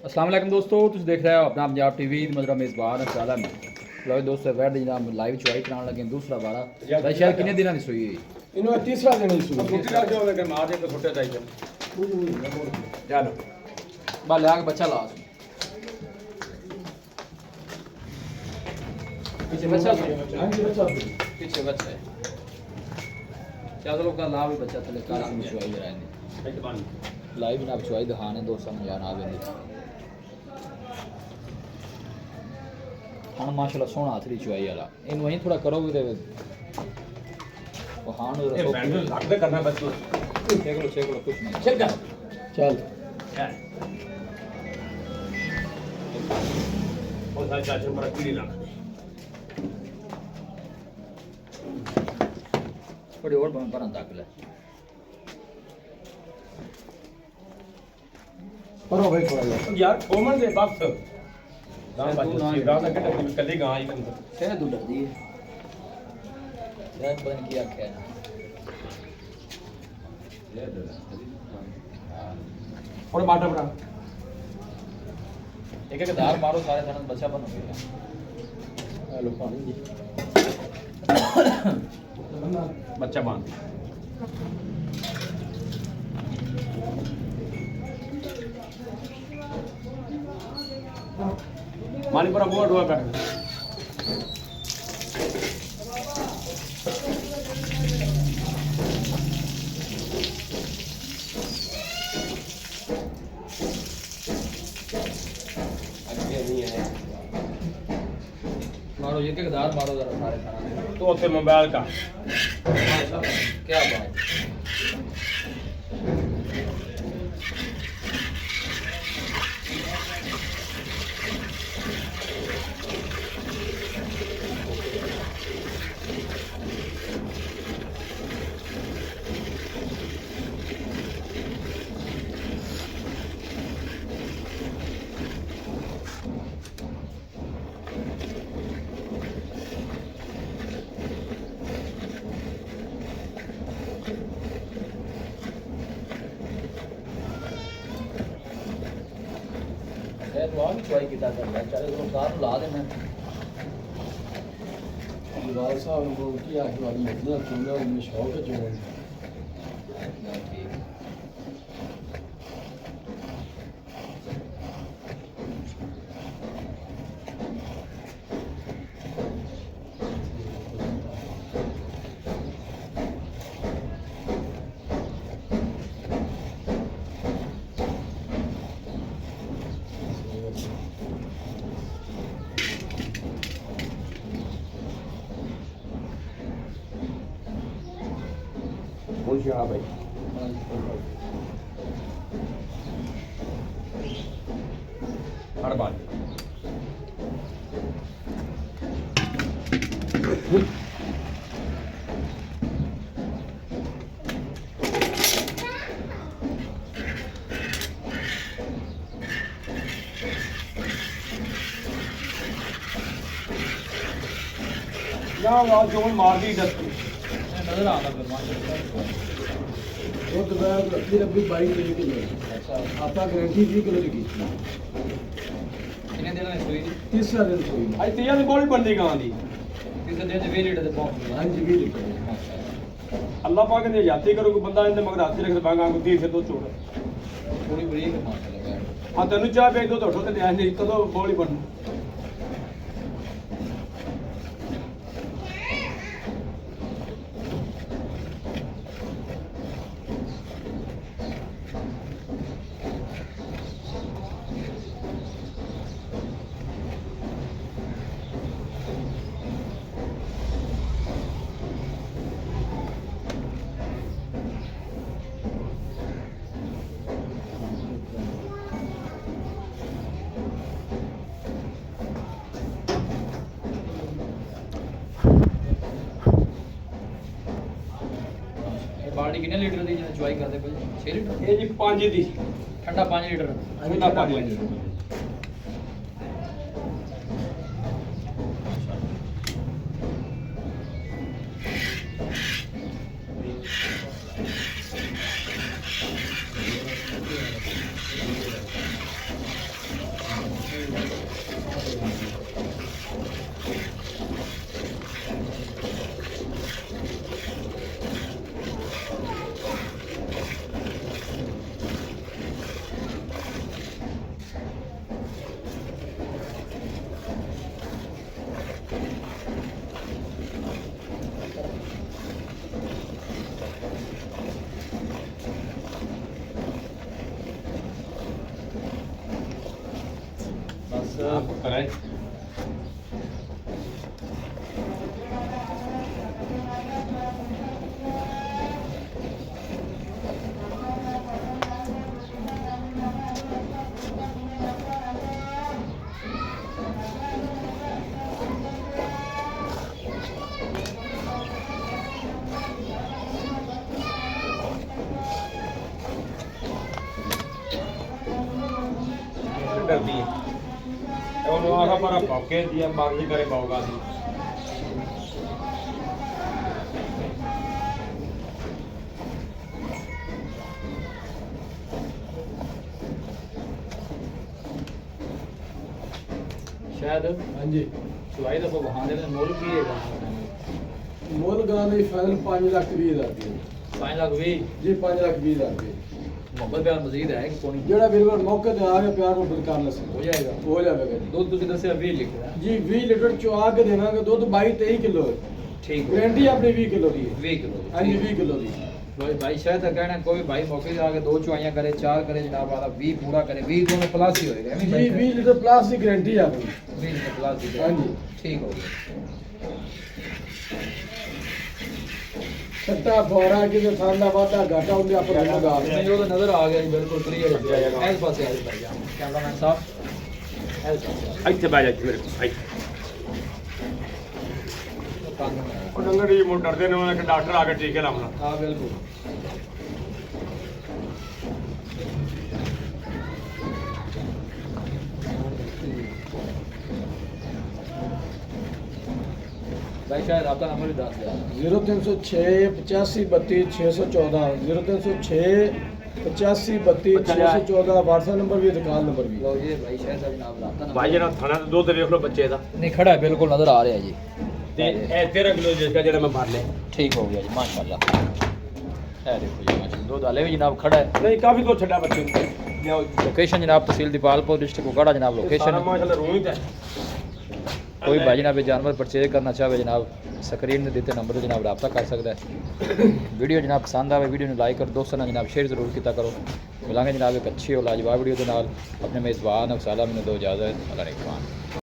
अस्सलाम वालेकुम दोस्तों, तुम देख रहे हो अपना पंजाब टीवी मजरा मेज़बान शाला में लो दोस्तों वैड जनाब लाइव चुआई कराने लगे दूसरा बारा भाई शायद कितने दिन की सुई इन्होंने तीसरा दिन ही सुई छोटी रख दो के मार दे तो छोटे चाहिए चलो बा ले आके बच्चा ला पीछे बच्चा पीछे बच्चा है चलो का ला भी बच्चा तले काला में चुआई कराएंगे लाइव ना चुआई दिखाने दोस्तों ने जाना आवे हाँ माशाल्लाह सोना आथरी चुआई वाला इन वहीं थोड़ा करोगे तो वो हाँ नो रसो लग दे करना बस चेक लो कुछ नहीं चल कर चल और सारे चाचू पर कीड़ी लग थोड़ी और बन पर ताक ले परो भाई थोड़ा यार कोमन दे बस गांव बच्चे गांव तक कदी गांव ही कंद शायद तू डर दी है शायद बन की आंखें और बाटा बड़ा एक एक दार मारो सारे थाने बच्चा बन हो गया हेलो पानी जी बच्चा बांध मानीपुरा बोर्ड हुआ कर मारो एक एक दार मारो जरा सारे थाने तो उसे मोबाइल का क्या बात है तो आज चुआई किता कर रहा चले तो कार ला देना दीवार साहब को की आखिर वाली इतना चुना उनमें शौक है चुना कौन सी हाँ भाई हर बात ना आवाज जो मार दी दस नजर आता फिर माशाल्लाह वो तो मैं रखी रखी 22 किलो अच्छा आपका गारंटी 20 किलो की कितने दिन में सुई तीसरा दिन सोई आज तेज गोली बनती गां दी तीसरे दिन 20 लीटर तक पहुंच गया हाँ जी 20 लीटर माशाल्लाह अल्लाह पाक ने जाती करो कोई बंदा इनके मगर हाथ रख बांगा को तीर से तो छोड़ थोड़ी बड़ी है माशाल्लाह हाँ तेन चाह भेज दो तो उठो तो ध्यान नहीं कदों गोली बन बाल्टी कितने लीटर दी जिन्हें चुआई करते भाई 6 लीटर ये जी 5 दी ठंडा 5 लीटर ठंडा 5 लीटर पुत्र है डरती है और वो आखा हमारा भौके दिया मारनी करे भौगा दी शायद हाँ जी ਚੁਆਈ ਦਾ ਭਗਵਾਨ ਦੇ ਮੁੱਲ ਕੀ ਹੈਗਾ ਮੁੱਲ ਗਾਂ ਦੀ ਫਾਈਨਲ 5,20,000 ਰੁਪਏ 5 ਲੱਖ 20 ਜੀ 5,20,000 ਰੁਪਏ ਮੁਹੱਬਤ ਪਿਆਰ ਮਜ਼ੀਦ ਹੈ ਕਿ ਕੋਣੀ ਜਿਹੜਾ ਬਿਲਕੁਲ ਮੌਕੇ ਤੇ ਆ ਗਿਆ ਪਿਆਰ ਨੂੰ ਕਰ ਲਸੇ ਹੋ ਜਾਏਗਾ ਹੋ ਜਾਵੇਗਾ ਜੀ ਦੁੱਧ ਤੁਸੀਂ ਦੱਸਿਆ 20 ਲਿਖਿਆ ਜੀ 20 ਲੀਟਰ ਚੁਆ ਕੇ ਦੇਵਾਂਗੇ ਦੁੱਧ 22-23 ਕਿਲੋ ਹੈ ਠੀਕ ਹੋ ਗਰੰਟੀ ਆਪਣੀ 20 ਕਿਲੋ ਦੀ ਹੈ 20 ਕਿਲੋ ਹਾਂਜੀ 20 ਕਿਲੋ ਦੀ भाई भाई शायद कहना कोई भाई मौके से आके 2 चुआइयां करे 4 करे जनाब वाला 20 पूरा करे 20 दोनों प्लस ही होएगा नहीं ਜੀ 20 ਲੀਟਰ ਪਲੱਸ ਦੀ ਗਰੰਟੀ ਆ ਆਪਣੀ 20 में प्लस ही हाँ जी। ठीक हो गया ਛੱਟਾ ਫੋਰਾ ਕਿਤੇ ਠੰਡਾ ਵਾਧਾ ਘਾਟਾ ਹੁੰਦੇ ਆਪਾਂ ਨੂੰ ਲਗਾ नहीं वो तो नजर आ गया जी बिल्कुल क्लियर ऐस पास आ जाए कैमरामैन साहब ऐस पास ਇੱਥੇ ਬੈ ਜਾ ਇੱਥੇ ਮੇਰੇ ਕੋਲ ਇੱਥੇ ਉਹ ਡੰਗਰ ਜੀ ਮੁੰਡ ਡਰਦੇ ਨੇ ਉਹਨਾਂ ਕਿ ਡਾਕਟਰ ਆ ਕੇ ਟੀਕੇ ਲਾਉਣਾ हां बिल्कुल भाई शायद आपका नंबर ही दस दिया 0306 85 32 614 0306 85 32 614 WhatsApp ਨੰਬਰ ਵੀ ਦੁਕਾਨ ਨੰਬਰ ਵੀ लो ये भाई शायद साहब जनाब लाता ਭਾਈ ਜਿਹੜਾ ਥਾਣਾ ਤੇ ਦੁੱਧ ਵੇਖ ਲਓ ਬੱਚੇ ਦਾ नहीं खड़ा है बिल्कुल नजर आ रहा है जी ਤੇ ਇਹ 13 ਕਿਲੋ ਜਿਸਕਾ ਜਿਹੜਾ ਮੈਂ ਭਰ ਲਿਆ ठीक हो गया जी माशाल्लाह है देखो जी माशाल्लाह दूध वाले भी जनाब खड़ा है ਨਹੀਂ ਕਾਫੀ ਦੁੱਧ ਛੱਡਾ ਬੱਚੇ ਨੂੰ ਲਿਆਓ लोकेशन जनाब तहसील दीपालपुर डिस्ट्रिक्ट कोकाड़ा जनाब ਸਾਰਾ लोकेशन ਮਾਸ਼ਾਅੱਲਾ ਰੂਹ ਹੀ ਤੇ कोई भाई जनाब ये जानवर परचेज करना चाहे जनाब स्क्रीन में देते नंबर पर जनाब रब्ता कर सकता है वीडियो जनाब पसंद आए वीडियो लाइक कर दोस्तों ने जनाब शेयर जरूर किया करो मिलांगे जनाब एक अच्छी और लाजवाब वीडियो के नाल अपने मेज़बान अफसाला मैंने दो इजाज़त अल्लाह ने